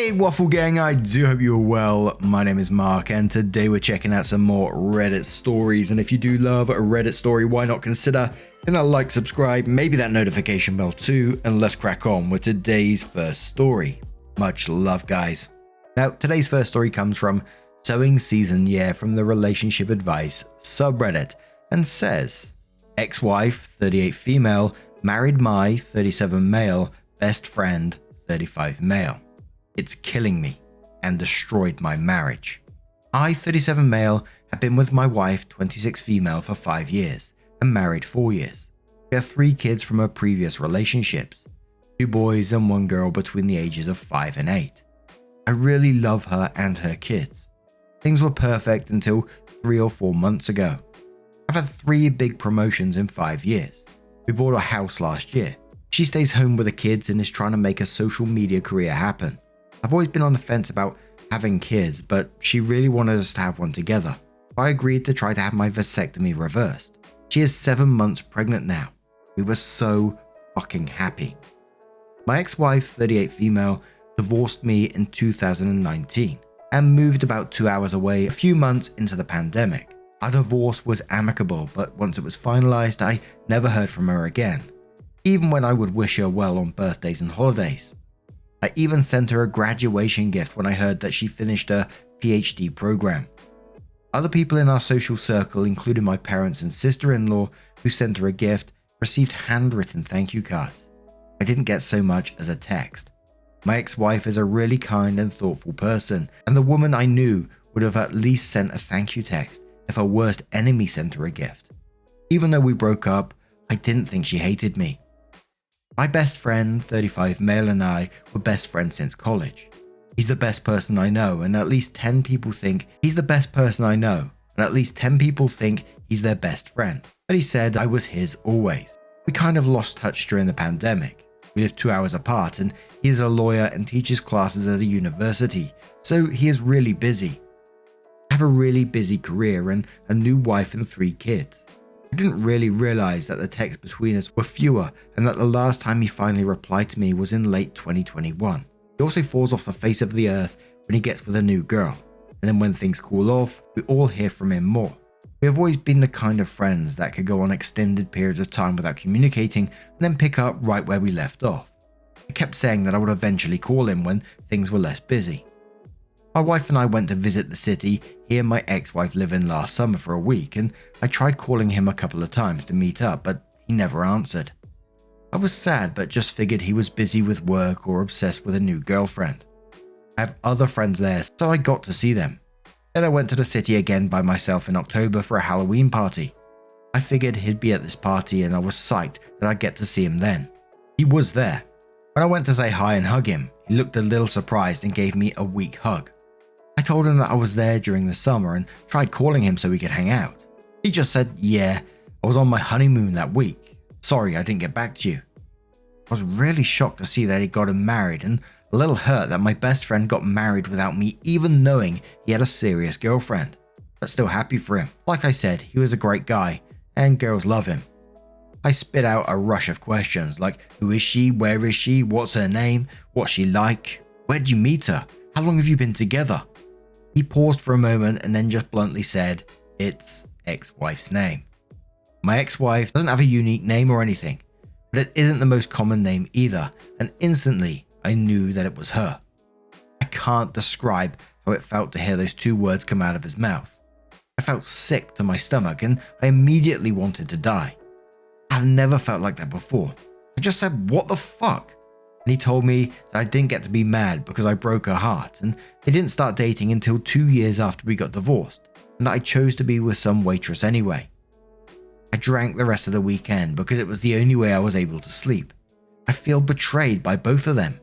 Hey Waffle Gang, I do hope you're well. My name is Mark and today we're checking out some more Reddit stories, and if you do love a Reddit story, why not consider hitting that like, subscribe, maybe that notification bell too, and let's crack on with today's first story. Much love, guys. Now, today's first story comes from Sewing Season Year from the Relationship Advice subreddit and says, ex-wife, 38 female, married my 37 male, best friend, 35 male. It's killing me and destroyed my marriage. I, 37 male, have been with my wife, 26 female, for 5 years and married 4 years. We have 3 kids from our previous relationships, 2 boys and 1 girl between the ages of 5 and 8. I really love her and her kids. Things were perfect until 3 or 4 months ago. I've had 3 big promotions in 5 years. We bought a house last year. She stays home with the kids and is trying to make a social media career happen. I've always been on the fence about having kids, but she really wanted us to have one together. So I agreed to try to have my vasectomy reversed. She is 7 months pregnant now. We were so fucking happy. My ex-wife, 38 female, divorced me in 2019 and moved about 2 hours away a few months into the pandemic. Our divorce was amicable, but once it was finalized, I never heard from her again, even when I would wish her well on birthdays and holidays. I even sent her a graduation gift when I heard that she finished her PhD program. Other people in our social circle, including my parents and sister-in-law who sent her a gift, received handwritten thank you cards. I didn't get so much as a text. My ex-wife is a really kind and thoughtful person, and the woman I knew would have at least sent a thank you text if her worst enemy sent her a gift. Even though we broke up, I didn't think she hated me. My best friend, 35 male, and I were best friends since college. He's the best person I know, and at least 10 people think he's the best person I know, and at least 10 people think he's their best friend. But he said I was his always. We kind of lost touch during the pandemic. We live 2 hours apart, and he is a lawyer and teaches classes at a university, so he is really busy. I have a really busy career and a new wife and 3 kids. I didn't really realize that the texts between us were fewer and that the last time he finally replied to me was in late 2021. He also falls off the face of the earth when he gets with a new girl, and then when things cool off, we all hear from him more. We have always been the kind of friends that could go on extended periods of time without communicating and then pick up right where we left off. I kept saying that I would eventually call him when things were less busy. My wife and I went to visit the city he and my ex-wife live in last summer for a week, and I tried calling him a couple of times to meet up, but he never answered. I was sad, but just figured he was busy with work or obsessed with a new girlfriend. I have other friends there, so I got to see them. Then I went to the city again by myself in October for a Halloween party. I figured he'd be at this party and I was psyched that I'd get to see him then. He was there. When I went to say hi and hug him, he looked a little surprised and gave me a weak hug. I told him that I was there during the summer and tried calling him so we could hang out. He just said, yeah, I was on my honeymoon that week. Sorry I didn't get back to you. I was really shocked to see that he got him married and a little hurt that my best friend got married without me even knowing he had a serious girlfriend, but still happy for him. Like I said, he was a great guy and girls love him. I spit out a rush of questions like, who is she, where is she, what's her name, what's she like, where'd you meet her, how long have you been together? He paused for a moment and then just bluntly said, it's ex-wife's name. My ex-wife doesn't have a unique name or anything, but it isn't the most common name either, and instantly I knew that it was her. I can't describe how it felt to hear those 2 words come out of his mouth. I felt sick to my stomach and I immediately wanted to die. I've never felt like that before. I just said, what the fuck? And he told me that I didn't get to be mad because I broke her heart, and they didn't start dating until 2 years after we got divorced, and that I chose to be with some waitress anyway. I drank the rest of the weekend because it was the only way I was able to sleep. I feel betrayed by both of them.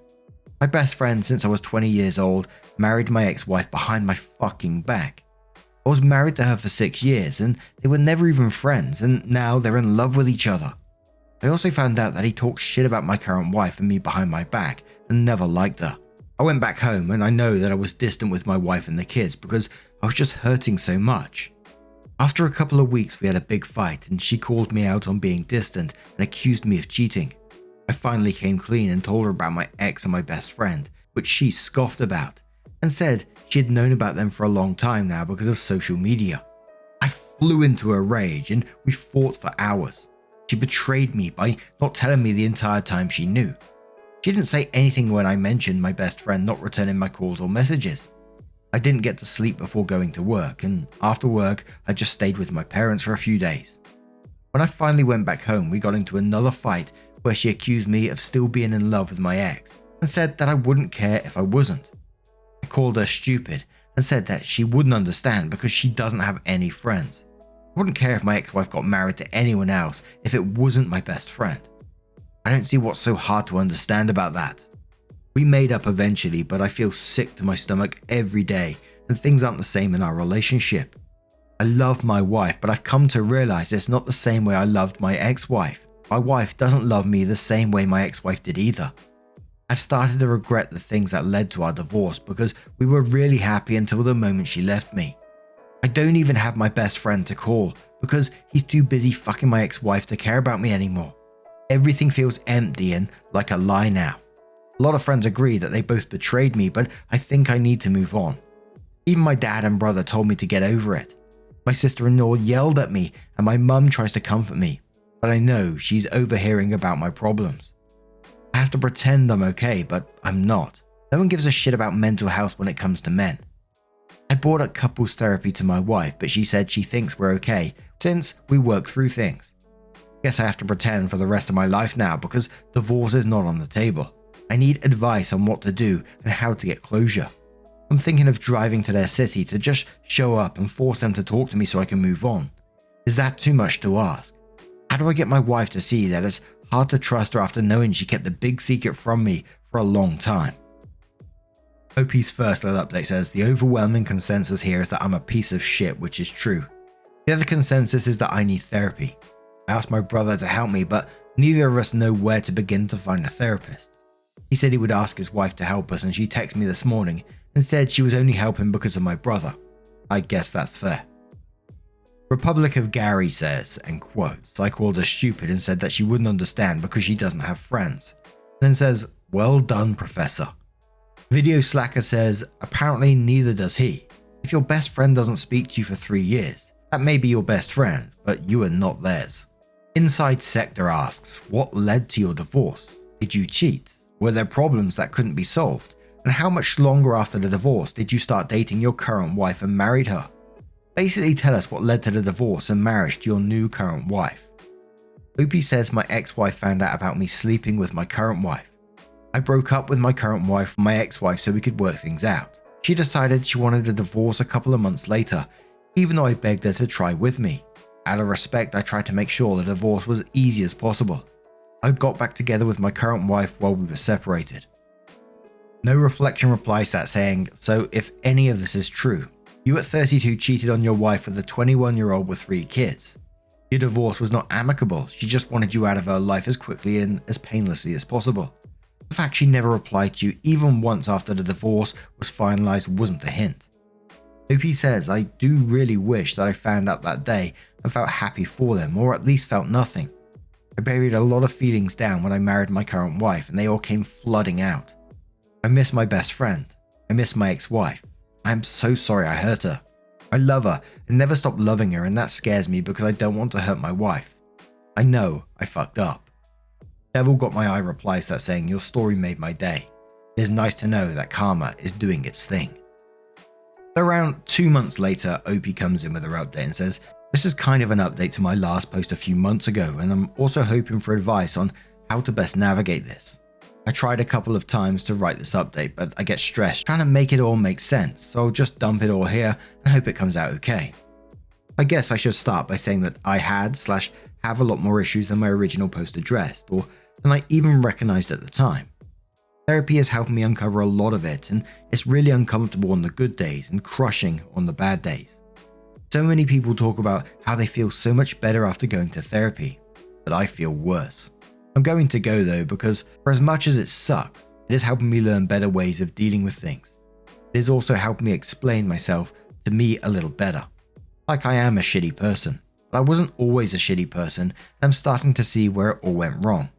My best friend since I was 20 years old married my ex-wife behind my fucking back. I was married to her for 6 years and they were never even friends, and now they're in love with each other. I also found out that he talked shit about my current wife and me behind my back and never liked her. I went back home and I know that I was distant with my wife and the kids because I was just hurting so much. After a couple of weeks we had a big fight and she called me out on being distant and accused me of cheating. I finally came clean and told her about my ex and my best friend, which she scoffed about and said she had known about them for a long time now because of social media. I flew into a rage and we fought for hours. She betrayed me by not telling me the entire time she knew. She didn't say anything when I mentioned my best friend not returning my calls or messages. I didn't get to sleep before going to work, and after work I just stayed with my parents for a few days. When I finally went back home, we got into another fight where she accused me of still being in love with my ex and said that I wouldn't care if I wasn't. I called her stupid and said that she wouldn't understand because she doesn't have any friends. I wouldn't care if my ex-wife got married to anyone else if it wasn't my best friend. I don't see what's so hard to understand about that. We made up eventually, but I feel sick to my stomach every day and things aren't the same in our relationship. I love my wife, but I've come to realize it's not the same way I loved my ex-wife. My wife doesn't love me the same way my ex-wife did either. I've started to regret the things that led to our divorce because we were really happy until the moment she left me. I don't even have my best friend to call because he's too busy fucking my ex-wife to care about me anymore. Everything feels empty and like a lie now. A lot of friends agree that they both betrayed me, but I think I need to move on. Even my dad and brother told me to get over it. My sister-in-law yelled at me and my mum tries to comfort me, but I know she's overhearing about my problems. I have to pretend I'm okay, but I'm not. No one gives a shit about mental health when it comes to men. I brought up couples therapy to my wife, but she said she thinks we're okay since we work through things. Guess I have to pretend for the rest of my life now because divorce is not on the table. I need advice on what to do and how to get closure. I'm thinking of driving to their city to just show up and force them to talk to me so I can move on. Is that too much to ask? How do I get my wife to see that it's hard to trust her after knowing she kept the big secret from me for a long time? OP's first little update says, the overwhelming consensus here is that I'm a piece of shit, which is true. The other consensus is that I need therapy. I asked my brother to help me, but neither of us know where to begin to find a therapist. He said he would ask his wife to help us, and she texted me this morning and said she was only helping because of my brother. I guess that's fair. Republic of Gary says, and quotes, I called her stupid and said that she wouldn't understand because she doesn't have friends. And then says, well done, Professor. Video Slacker says, apparently neither does he. If your best friend doesn't speak to you for 3 years, that may be your best friend, but you are not theirs. Inside Sector asks, what led to your divorce? Did you cheat? Were there problems that couldn't be solved? And how much longer after the divorce did you start dating your current wife and married her? Basically tell us what led to the divorce and marriage to your new current wife. OP says my ex-wife found out about me sleeping with my current wife. I broke up with my current wife and my ex-wife so we could work things out. She decided she wanted a divorce a couple of months later, even though I begged her to try with me. Out of respect, I tried to make sure the divorce was as easy as possible. I got back together with my current wife while we were separated. No Reflection replies to that saying, so if any of this is true, you at 32 cheated on your wife with a 21-year-old with 3 kids. Your divorce was not amicable, she just wanted you out of her life as quickly and as painlessly as possible. The fact she never replied to you even once after the divorce was finalized wasn't the hint. OP says, I do really wish that I found out that day and felt happy for them, or at least felt nothing. I buried a lot of feelings down when I married my current wife and they all came flooding out. I miss my best friend. I miss my ex-wife. I am so sorry I hurt her. I love her and never stop loving her, and that scares me because I don't want to hurt my wife. I know I fucked up. Devil Got My Eye replies to that saying, your story made my day. It is nice to know that karma is doing its thing. Around 2 months later, OP comes in with her update and says, this is kind of an update to my last post a few months ago, and I'm also hoping for advice on how to best navigate this. I tried a couple of times to write this update, but I get stressed trying to make it all make sense, so I'll just dump it all here and hope it comes out okay. I guess I should start by saying that I have a lot more issues than my original post addressed, or than I even recognized at the time. Therapy has helped me uncover a lot of it, and it's really uncomfortable on the good days and crushing on the bad days. So many people talk about how they feel so much better after going to therapy, but I feel worse. I'm going to go though because for as much as it sucks, it is helping me learn better ways of dealing with things. It is also helping me explain myself to me a little better. Like I am a shitty person, but I wasn't always a shitty person, and I'm starting to see where it all went wrong.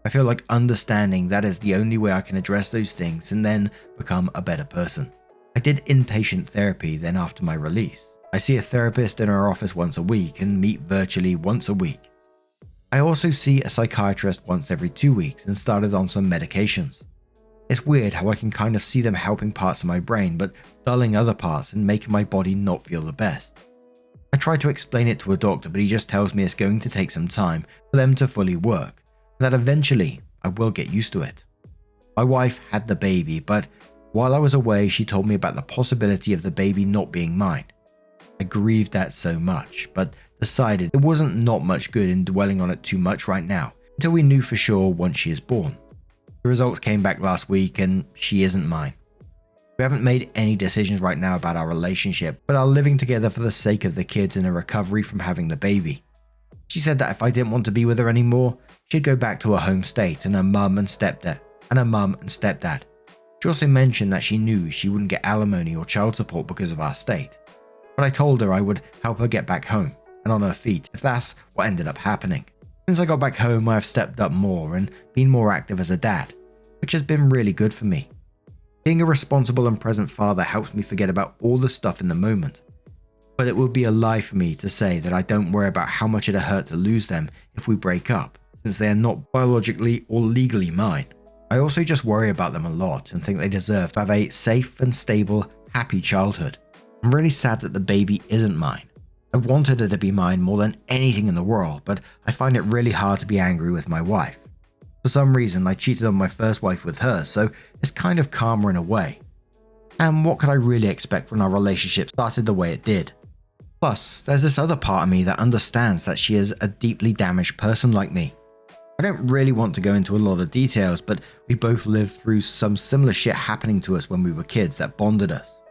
I feel like understanding that is the only way I can address those things and then become a better person. I did inpatient therapy then after my release. I see a therapist in our office once a week and meet virtually once a week. I also see a psychiatrist once every 2 weeks and started on some medications. It's weird how I can kind of see them helping parts of my brain but dulling other parts and making my body not feel the best. I try to explain it to a doctor, but he just tells me it's going to take some time for them to fully work, and that eventually I will get used to it. My wife had the baby, but while I was away she told me about the possibility of the baby not being mine. I grieved that so much, but decided it wasn't not much good in dwelling on it too much right now, until we knew for sure once she is born. The results came back last week and she isn't mine. We haven't made any decisions right now about our relationship, but are living together for the sake of the kids and a recovery from having the baby. She said that if I didn't want to be with her anymore, she'd go back to her home state and her mum and stepdad. She also mentioned that she knew she wouldn't get alimony or child support because of our state. But I told her I would help her get back home and on her feet if that's what ended up happening. Since I got back home, I have stepped up more and been more active as a dad, which has been really good for me. Being a responsible and present father helps me forget about all the stuff in the moment. But it would be a lie for me to say that I don't worry about how much it'd hurt to lose them if we break up, since they are not biologically or legally mine. I also just worry about them a lot and think they deserve to have a safe and stable, happy childhood. I'm really sad that the baby isn't mine. I wanted her to be mine more than anything in the world, but I find it really hard to be angry with my wife. For some reason, I cheated on my first wife with her, so it's kind of calmer in a way. And what could I really expect when our relationship started the way it did? Plus, there's this other part of me that understands that she is a deeply damaged person like me. I don't really want to go into a lot of details, but we both lived through some similar shit happening to us when we were kids that bonded us.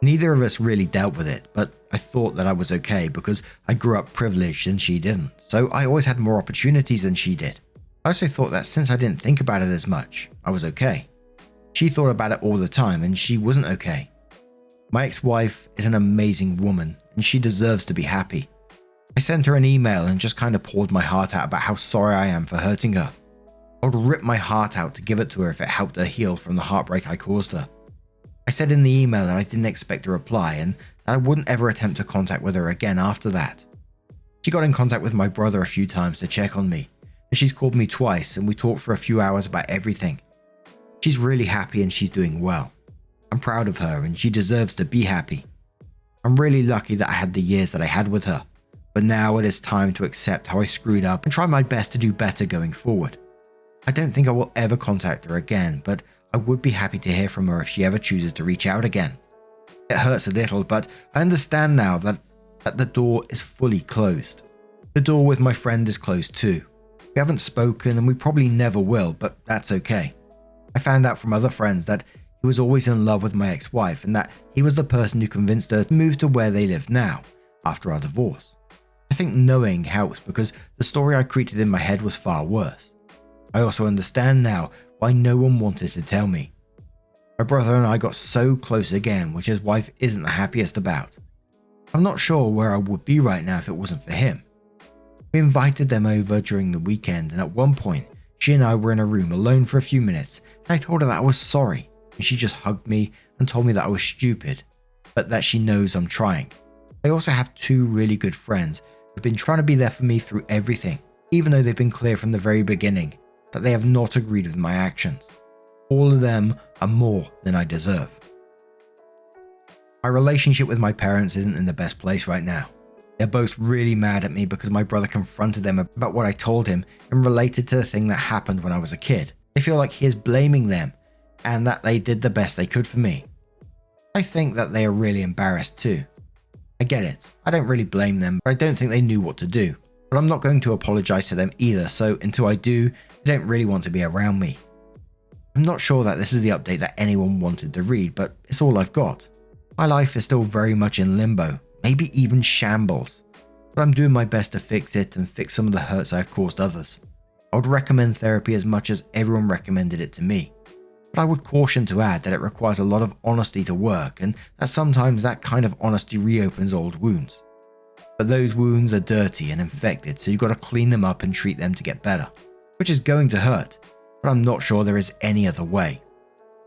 Neither of us really dealt with it, but I thought that I was okay because I grew up privileged and she didn't, so I always had more opportunities than she did. I also thought that since I didn't think about it as much, I was okay. She thought about it all the time and she wasn't okay. My ex-wife is an amazing woman and she deserves to be happy. I sent her an email and just kind of poured my heart out about how sorry I am for hurting her. I would rip my heart out to give it to her if it helped her heal from the heartbreak I caused her. I said in the email that I didn't expect a reply and that I wouldn't ever attempt to contact with her again after that. She got in contact with my brother a few times to check on me, and she's called me twice and we talked for a few hours about everything. She's really happy and she's doing well. I'm proud of her and she deserves to be happy. I'm really lucky that I had the years that I had with her, but now it is time to accept how I screwed up and try my best to do better going forward. I don't think I will ever contact her again, but I would be happy to hear from her if she ever chooses to reach out again. It hurts a little, but I understand now that the door is fully closed. The door with my friend is closed too. We haven't spoken and we probably never will, but that's okay. I found out from other friends that he was always in love with my ex-wife and that he was the person who convinced her to move to where they live now, after our divorce. I think knowing helps because the story I created in my head was far worse. I also understand now why no one wanted to tell me. My brother and I got so close again, which his wife isn't the happiest about. I'm not sure where I would be right now if it wasn't for him. We invited them over during the weekend and at one point, she and I were in a room alone for a few minutes and I told her that I was sorry and she just hugged me and told me that I was stupid, but that she knows I'm trying. I also have two really good friends who have been trying to be there for me through everything, even though they've been clear from the very beginning that they have not agreed with my actions. All of them are more than I deserve. My relationship with my parents isn't in the best place right now. They're both really mad at me because my brother confronted them about what I told him and related to the thing that happened when I was a kid. They feel like he is blaming them and that they did the best they could for me. I think that they are really embarrassed too. I get it. I don't really blame them, but I don't think they knew what to do. But I'm not going to apologize to them either, so until I do, they don't really want to be around me. I'm not sure that this is the update that anyone wanted to read, but it's all I've got. My life is still very much in limbo, maybe even shambles, but I'm doing my best to fix it and fix some of the hurts I've caused others. I would recommend therapy as much as everyone recommended it to me, but I would caution to add that it requires a lot of honesty to work and that sometimes that kind of honesty reopens old wounds. But those wounds are dirty and infected, so you've got to clean them up and treat them to get better. which is going to hurt, but I'm not sure there is any other way.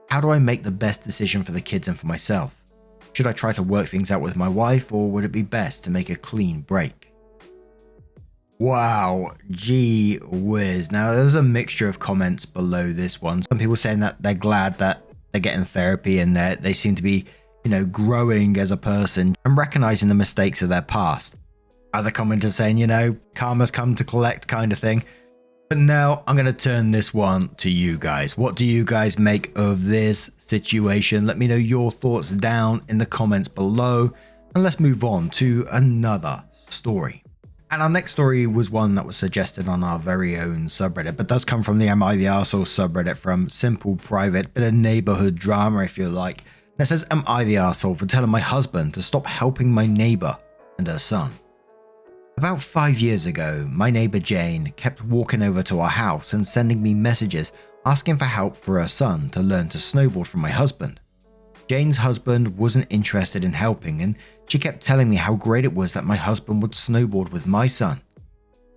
How do I make the best decision for the kids and for myself? Should I try to work things out with my wife, or would it be best to make a clean break? Wow, gee whiz. Now, there's a mixture of comments below this one. Some people saying that they're glad that they're getting therapy and they seem to be, growing as a person and recognizing the mistakes of their past. Other commenters saying, karma's come to collect kind of thing. But now I'm going to turn this one to you guys. What do you guys make of this situation? Let me know your thoughts down in the comments below. And let's move on to another story. And our next story was one that was suggested on our very own subreddit, but does come from the Am I the Arsehole subreddit from Simple Private, bit of neighborhood drama if you like. And it says, am I the arsehole for telling my husband to stop helping my neighbor and her son? About 5 years ago, my neighbor Jane kept walking over to our house and sending me messages asking for help for her son to learn to snowboard from my husband. Jane's husband wasn't interested in helping, and she kept telling me how great it was that my husband would snowboard with my son.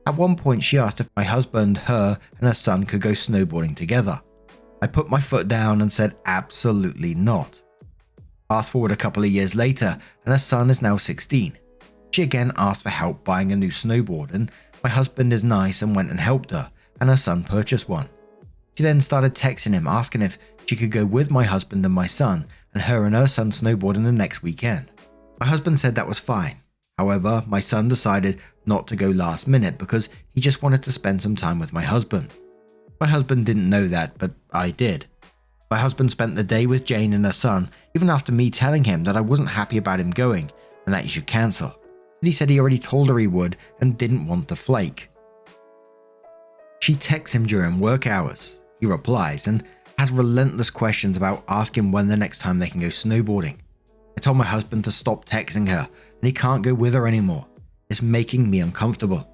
At one point, she asked if my husband, her, and her son could go snowboarding together. I put my foot down and said absolutely not. Fast forward a couple of years later, and her son is now 16. She again asked for help buying a new snowboard, and my husband is nice and went and helped her, and her son purchased one. She then started texting him asking if she could go with my husband and my son, and her son snowboarding the next weekend. My husband said that was fine. However, my son decided not to go last minute because he just wanted to spend some time with my husband. My husband didn't know that, but I did. My husband spent the day with Jane and her son, even after me telling him that I wasn't happy about him going and that he should cancel. But he said he already told her he would and didn't want to flake. She texts him during work hours. He replies and has relentless questions about asking when the next time they can go snowboarding. I told my husband to stop texting her and he can't go with her anymore. It's making me uncomfortable.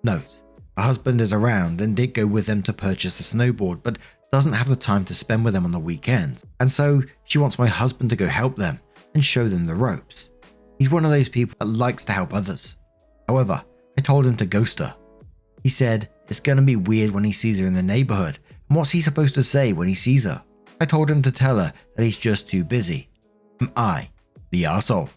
Note, her husband is around and did go with them to purchase a snowboard, but doesn't have the time to spend with them on the weekends, and so she wants my husband to go help them and show them the ropes. He's one of those people that likes to help others. However, I told him to ghost her. He said it's gonna be weird when he sees her in the neighborhood, and what's he supposed to say when he sees her? I told him to tell her that he's just too busy. Am I the arsehole?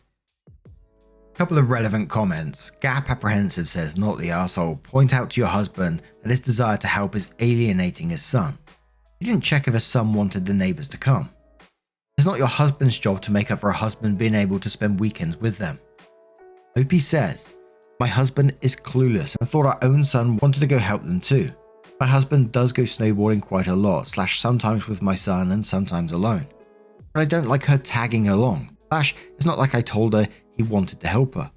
Couple of relevant comments. Gap Apprehensive says, not the arsehole. Point out to your husband that his desire to help is alienating his son. You didn't check if his son wanted the neighbors to come. It's not your husband's job to make up for a husband being able to spend weekends with them. Opie says, my husband is clueless and thought our own son wanted to go help them too. My husband does go snowboarding quite a lot, sometimes with my son and sometimes alone. But I don't like her tagging along. It's not like I told her he wanted to help her.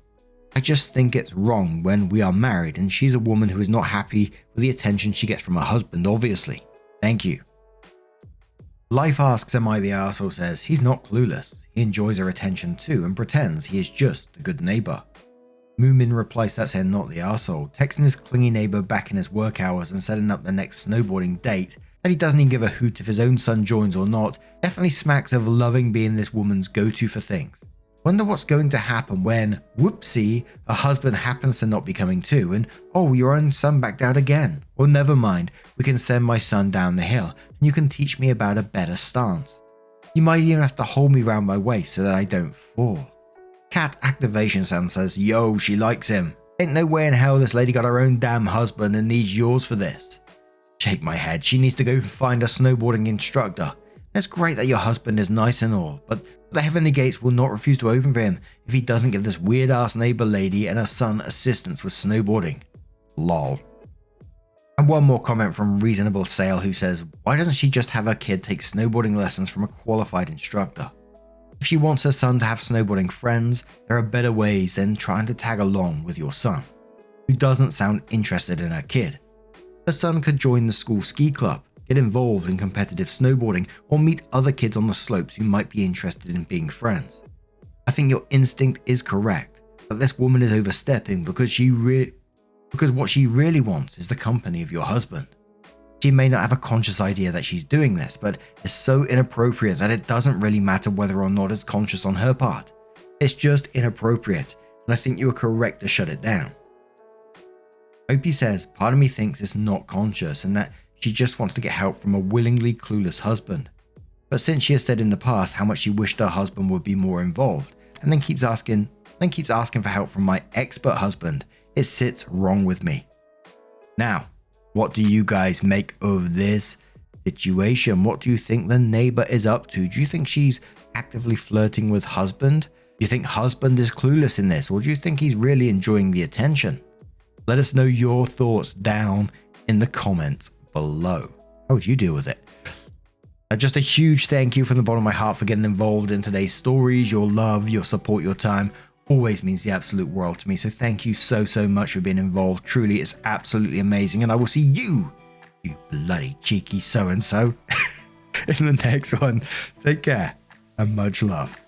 I just think it's wrong when we are married and she's a woman who is not happy with the attention she gets from her husband, obviously. Thank you. Life Asks Am I the Arsehole says, he's not clueless. He enjoys her attention too and pretends he is just a good neighbor. Moomin replies that saying not the arsehole, texting his clingy neighbor back in his work hours and setting up the next snowboarding date that he doesn't even give a hoot if his own son joins or not, definitely smacks of loving being this woman's go-to for things. Wonder what's going to happen when, whoopsie, her husband happens to not be coming too and, oh, your own son backed out again. Well, never mind, we can send my son down the hill and you can teach me about a better stance. You might even have to hold me round my waist so that I don't fall. Cat Activation Sound says, yo, she likes him. Ain't no way in hell this lady got her own damn husband and needs yours for this. Shake my head, she needs to go find a snowboarding instructor. It's great that your husband is nice and all, but the heavenly gates will not refuse to open for him if he doesn't give this weird ass neighbor lady and her son assistance with snowboarding. Lol. And one more comment from Reasonable Sale who says, why doesn't she just have her kid take snowboarding lessons from a qualified instructor? If she wants her son to have snowboarding friends, there are better ways than trying to tag along with your son, who doesn't sound interested in her kid. Her son could join the school ski club, get involved in competitive snowboarding, or meet other kids on the slopes who might be interested in being friends. I think your instinct is correct, that this woman is overstepping because what she really wants is the company of your husband. She may not have a conscious idea that she's doing this, but it's so inappropriate that it doesn't really matter whether or not it's conscious on her part. It's just inappropriate, and I think you are correct to shut it down. Opie says, part of me thinks it's not conscious and that she just wants to get help from a willingly clueless husband. But since she has said in the past how much she wished her husband would be more involved, and then keeps asking for help from my expert husband, it sits wrong with me. Now, what do you guys make of this situation? What do you think the neighbor is up to? Do you think she's actively flirting with husband? Do you think husband is clueless in this? Or do you think he's really enjoying the attention? Let us know your thoughts down in the comments below. How would you deal with it? Just a huge thank you from the bottom of my heart for getting involved in today's stories. Your love, your support, your time always means the absolute world to me. So thank you so much for being involved. Truly, it's absolutely amazing. And I will see you bloody cheeky so-and-so, in the next one. Take care and much love.